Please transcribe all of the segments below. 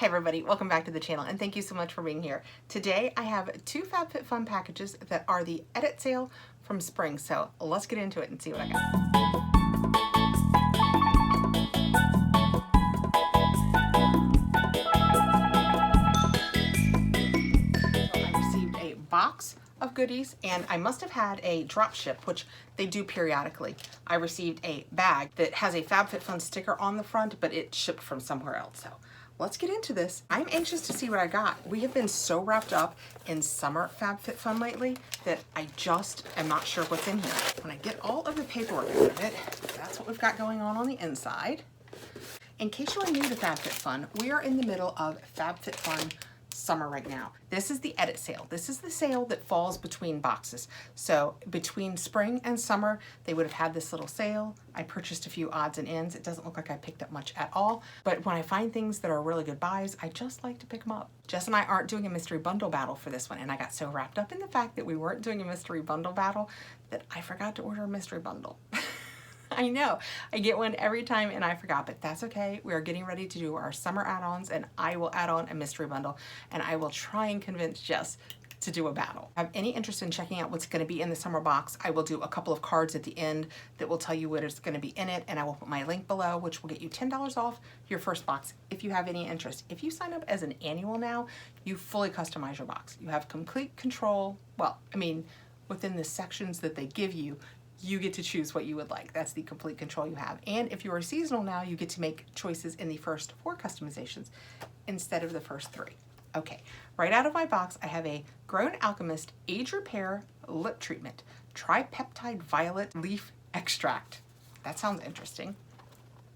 Hi everybody, welcome back to the channel and thank you so much for being here. Today I have two FabFitFun packages that are the edit sale from spring, so let's get into it and see what I got. So I received a box of goodies and I must have had a drop ship, which they do periodically. I received a bag that has a FabFitFun sticker on the front, but it shipped from somewhere else. So let's get into this. I'm anxious to see what I got. We have been so wrapped up in summer FabFitFun lately that I just am not sure what's in here. When I get all of the paperwork out of it, that's what we've got going on the inside. In case you are new to FabFitFun, we are in the middle of FabFitFun summer right now. This is the edit sale. This is the sale that falls between boxes. So between spring and summer, they would have had this little sale. I purchased a few odds and ends. It doesn't look like I picked up much at all, but when I find things that are really good buys, I just like to pick them up. Jess and I aren't doing a mystery bundle battle for this one, and I got so wrapped up in the fact that we weren't doing a mystery bundle battle that I forgot to order a mystery bundle. I know, I get one every time and I forgot, but that's okay. We are getting ready to do our summer add-ons and I will add on a mystery bundle and I will try and convince Jess to do a battle. Have any interest in checking out what's going to be in the summer box? I will do a couple of cards at the end that will tell you what is going to be in it, and I will put my link below, which will get you $10 off your first box if you have any interest. If you sign up as an annual now, you fully customize your box. You have complete control. Well, I mean, within the sections that they give you, you get to choose what you would like. That's the complete control you have. And if you are seasonal now, you get to make choices in the first 4 customizations instead of the first 3. Okay, right out of my box, I have a Grown Alchemist Age Repair Lip Treatment, Tripeptide Violet Leaf Extract. That sounds interesting.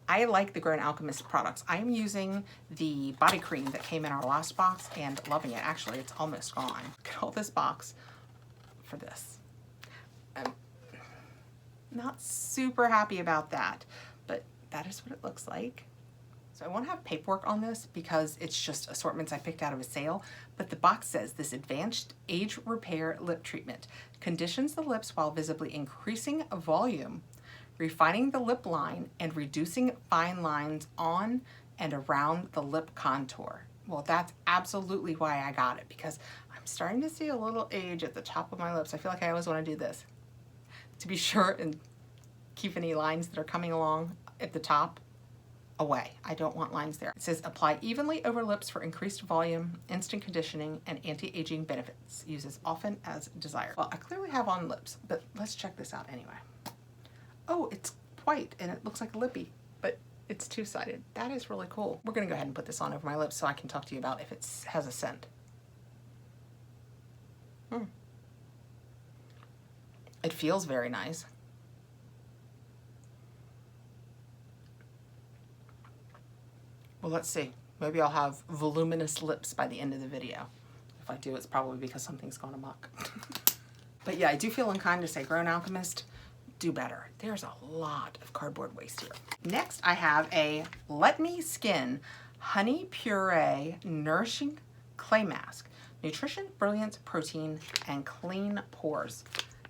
I like the Grown Alchemist products. I am using the body cream that came in our last box and loving it. Actually, it's almost gone. Look at all this box for this. Not super happy about that, but that is what it looks like. So I won't have paperwork on this because it's just assortments I picked out of a sale, but the box says this advanced age repair lip treatment conditions the lips while visibly increasing volume, refining the lip line, and reducing fine lines on and around the lip contour. Well, that's absolutely why I got it, because I'm starting to see a little age at the top of my lips. I feel like I always want to do this to be sure and keep any lines that are coming along at the top away. I don't want lines there. It says apply evenly over lips for increased volume, instant conditioning, and anti-aging benefits. Use as often as desired. Well, I clearly have on lips, but let's check this out anyway. Oh, it's white and it looks like a lippy, but it's two-sided. That is really cool. We're gonna go ahead and put this on over my lips so I can talk to you about if it has a scent. It feels very nice. Well, let's see. Maybe I'll have voluminous lips by the end of the video. If I do, it's probably because something's gone amok. But yeah, I do feel unkind to say Grown Alchemist, do better. There's a lot of cardboard waste here. Next, I have a Let Me Skin Honey Puree Nourishing Clay Mask. Nutrition, brilliance, protein, and clean pores.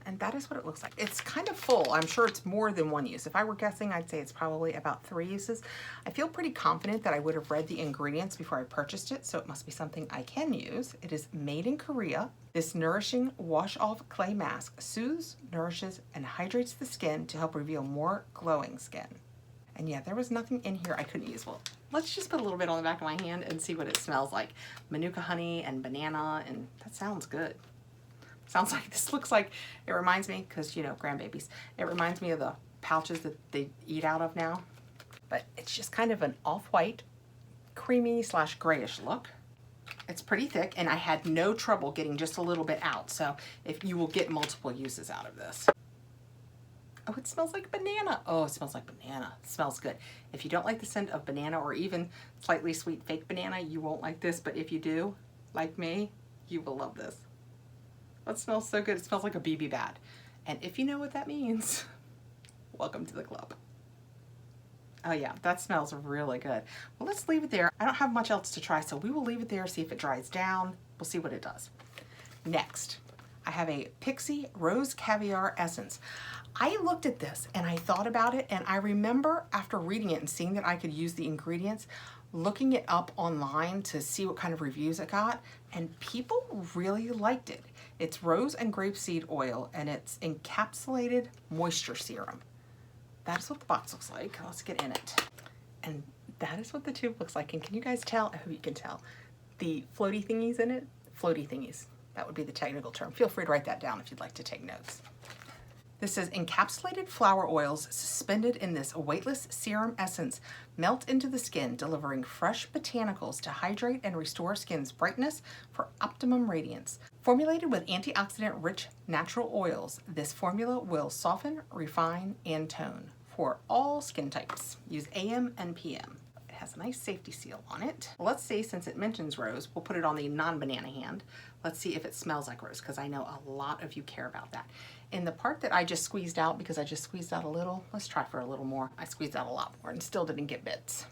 And that is what it looks like. It's kind of full. I'm sure it's more than one use. If I were guessing, I'd say it's probably about 3 uses. I feel pretty confident that I would have read the ingredients before I purchased it, so it must be something I can use. It is made in Korea. This nourishing wash-off clay mask soothes, nourishes, and hydrates the skin to help reveal more glowing skin. And yeah, there was nothing in here I couldn't use. Well, let's just put a little bit on the back of my hand and see what it smells like. Manuka honey and banana, and that sounds good. Sounds like, this looks like, it reminds me, because, you know, grandbabies, it reminds me of the pouches that they eat out of now. But it's just kind of an off-white, creamy / grayish look. It's pretty thick, and I had no trouble getting just a little bit out. So if you will get multiple uses out of this. Oh, it smells like banana. Oh, it smells like banana. It smells good. If you don't like the scent of banana or even slightly sweet fake banana, you won't like this. But if you do, like me, you will love this. That smells so good. It smells like a BB bat. And if you know what that means, welcome to the club. Oh yeah, that smells really good. Well, let's leave it there. I don't have much else to try, so we will leave it there, see if it dries down. We'll see what it does. Next, I have a Pixi Rose Caviar Essence. I looked at this and I thought about it, and I remember after reading it and seeing that I could use the ingredients, looking it up online to see what kind of reviews it got, and people really liked it. It's rose and grapeseed oil, and it's encapsulated moisture serum. That's what the box looks like. Let's get in it. And that is what the tube looks like. And can you guys tell? I hope you can tell. The floaty thingies in it, floaty thingies. That would be the technical term. Feel free to write that down if you'd like to take notes. This says encapsulated flower oils suspended in this weightless serum essence melt into the skin, delivering fresh botanicals to hydrate and restore skin's brightness for optimum radiance. Formulated with antioxidant-rich natural oils, this formula will soften, refine, and tone for all skin types. Use AM and PM. It has a nice safety seal on it. Let's see, since it mentions rose, we'll put it on the non-banana hand. Let's see if it smells like rose, because I know a lot of you care about that. In the part that I just squeezed out, because I just squeezed out a little, let's try for a little more. I squeezed out a lot more and still didn't get bits.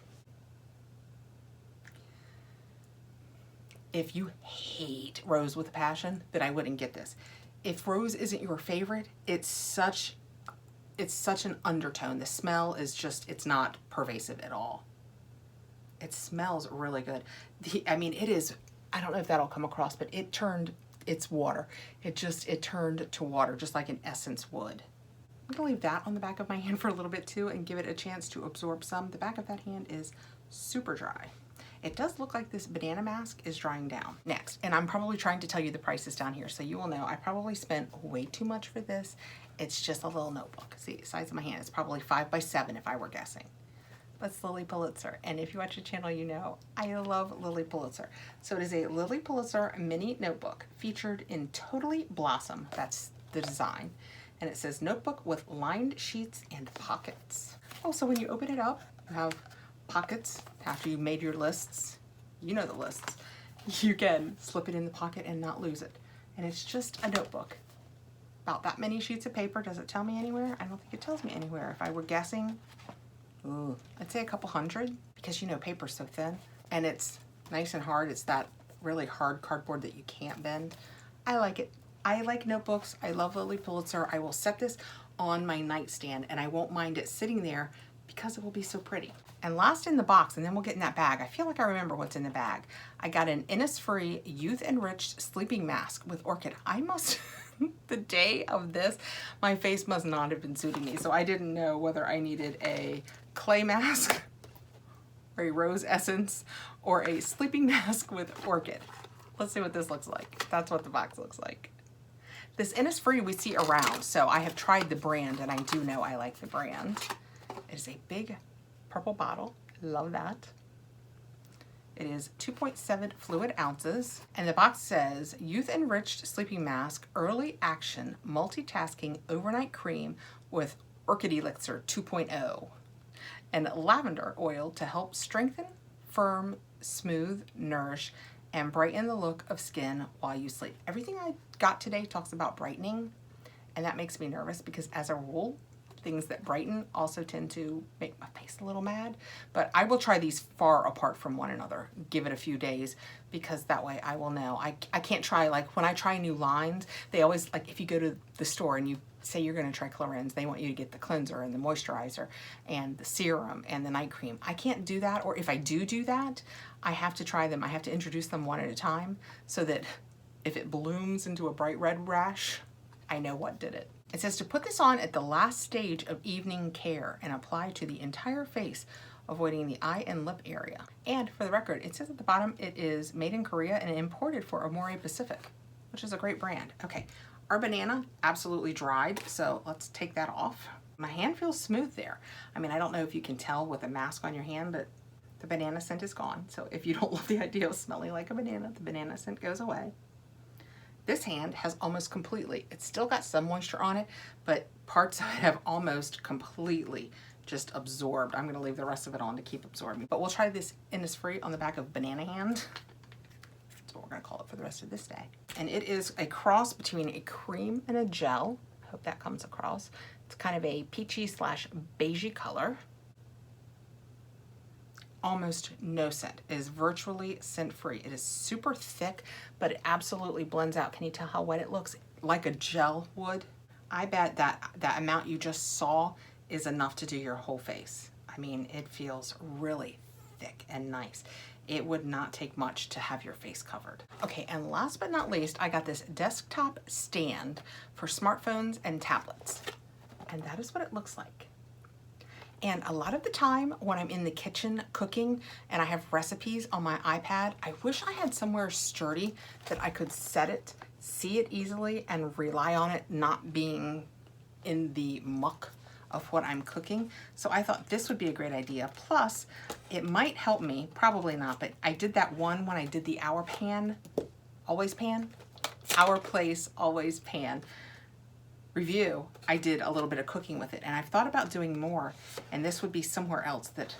If you hate rose with a passion, then I wouldn't get this. If rose isn't your favorite, it's such an undertone. The smell is just, it's not pervasive at all. It smells really good. I mean, it is, I don't know if that'll come across, but it's water. It turned to water, just like an essence would. I'm gonna leave that on the back of my hand for a little bit too and give it a chance to absorb some. The back of that hand is super dry. It does look like this banana mask is drying down. Next, and I'm probably trying to tell you the prices down here, so you will know I probably spent way too much for this. It's just a little notebook. See, the size of my hand is probably 5 by 7 if I were guessing. That's Lily Pulitzer, and if you watch the channel, you know I love Lily Pulitzer. So it is a Lily Pulitzer mini notebook featured in Totally Blossom. That's the design. And it says notebook with lined sheets and pockets. Oh, so when you open it up, you have pockets after you made your lists. You know the lists. You can slip it in the pocket and not lose it. And it's just a notebook. About that many sheets of paper. Does it tell me anywhere? I don't think it tells me anywhere. If I were guessing, ooh, I'd say a couple hundred, because you know paper's so thin and it's nice and hard. It's that really hard cardboard that you can't bend. I like it. I like notebooks. I love Lily Pulitzer. I will set this on my nightstand and I won't mind it sitting there because it will be so pretty. And last in the box, and then we'll get in that bag. I feel like I remember what's in the bag. I got an Innisfree Youth Enriched Sleeping Mask with Orchid. I must, the day of this, my face must not have been suiting me. So I didn't know whether I needed a clay mask or a rose essence or a sleeping mask with Orchid. Let's see what this looks like. That's what the box looks like. This Innisfree we see around, so I have tried the brand and I do know I like the brand. It is a big purple bottle. Love that. It is 2.7 fluid ounces, and the box says Youth Enriched Sleeping Mask Early Action Multitasking Overnight Cream with Orchid Elixir 2.0 and lavender oil to help strengthen, firm, smooth, nourish, and brighten the look of skin while you sleep. Everything I got today talks about brightening, and that makes me nervous because as a rule, things that brighten also tend to make my face a little mad. But I will try these far apart from one another. Give it a few days, because that way I will know. I can't try, like when I try new lines, they always, like if you go to the store and you say you're gonna try Clarins, they want you to get the cleanser and the moisturizer and the serum and the night cream. I can't do that, or if I do that, I have to try them. I have to introduce them one at a time so that if it blooms into a bright red rash, I know what did it. It says to put this on at the last stage of evening care and apply to the entire face, avoiding the eye and lip area. And for the record, it says at the bottom it is made in Korea and imported for Amore Pacific, which is a great brand. Okay, our banana absolutely dried, so let's take that off. My hand feels smooth there. I mean, I don't know if you can tell with a mask on your hand, but the banana scent is gone. So if you don't love the idea of smelling like a banana, the banana scent goes away. This hand has almost completely, it's still got some moisture on it, but parts of it have almost completely just absorbed. I'm gonna leave the rest of it on to keep absorbing. But we'll try this Innisfree on the back of banana hand. That's what we're gonna call it for the rest of this day. And it is a cross between a cream and a gel. I hope that comes across. It's kind of a peachy slash beigey color. Almost no scent. It is virtually scent-free. It is super thick, but it absolutely blends out. Can you tell how wet it looks? Like a gel would. I bet that amount you just saw is enough to do your whole face. I mean, it feels really thick and nice. It would not take much to have your face covered. Okay, and last but not least, I got this desktop stand for smartphones and tablets. And that is what it looks like. And a lot of the time when I'm in the kitchen cooking and I have recipes on my iPad, I wish I had somewhere sturdy that I could set it, see it easily, and rely on it not being in the muck of what I'm cooking. So I thought this would be a great idea. Plus, it might help me, probably not, but I did that one when I did the Our Pan, Always Pan, Our Place, Always Pan review. I did a little bit of cooking with it, and I've thought about doing more, and this would be somewhere else that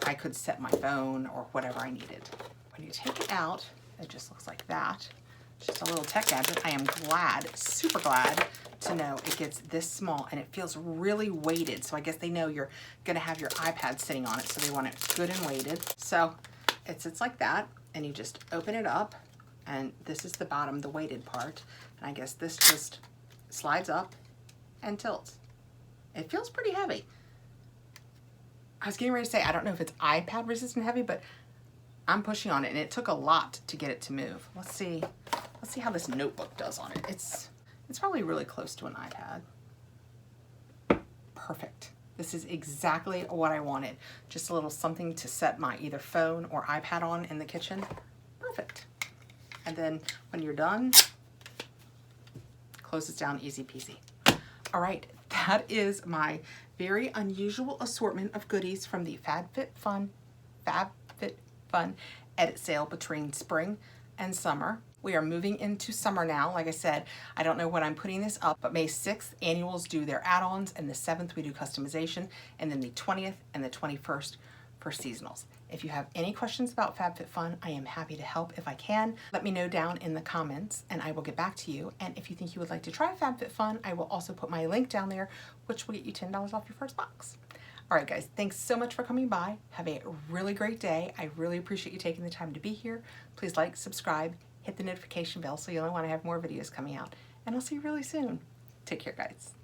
I could set my phone or whatever I needed. When you take it out, it just looks like that. Just a little tech gadget. I am glad, super glad to know it gets this small, and it feels really weighted. So I guess they know you're gonna have your iPad sitting on it, so they want it good and weighted. So it sits like that, and you just open it up, and this is the bottom, the weighted part. And I guess this just slides up and tilts. It feels pretty heavy. I was getting ready to say, I don't know if it's iPad resistant heavy, but I'm pushing on it, and it took a lot to get it to move. Let's see how this notebook does on it. It's probably really close to an iPad. Perfect. This is exactly what I wanted. Just a little something to set my either phone or iPad on in the kitchen. Perfect. And then when you're done, close it down, easy peasy. All right, that is my very unusual assortment of goodies from the FabFitFun edit sale between spring and summer. We are moving into summer now. Like I said, I don't know when I'm putting this up, but May 6th, annuals do their add-ons, and the 7th we do customization, and then the 20th and the 21st for seasonals. If you have any questions about FabFitFun, I am happy to help if I can. Let me know down in the comments and I will get back to you. And if you think you would like to try FabFitFun, I will also put my link down there, which will get you $10 off your first box. All right, guys, thanks so much for coming by. Have a really great day. I really appreciate you taking the time to be here. Please like, subscribe, hit the notification bell so you'll know when I have more videos coming out. And I'll see you really soon. Take care, guys.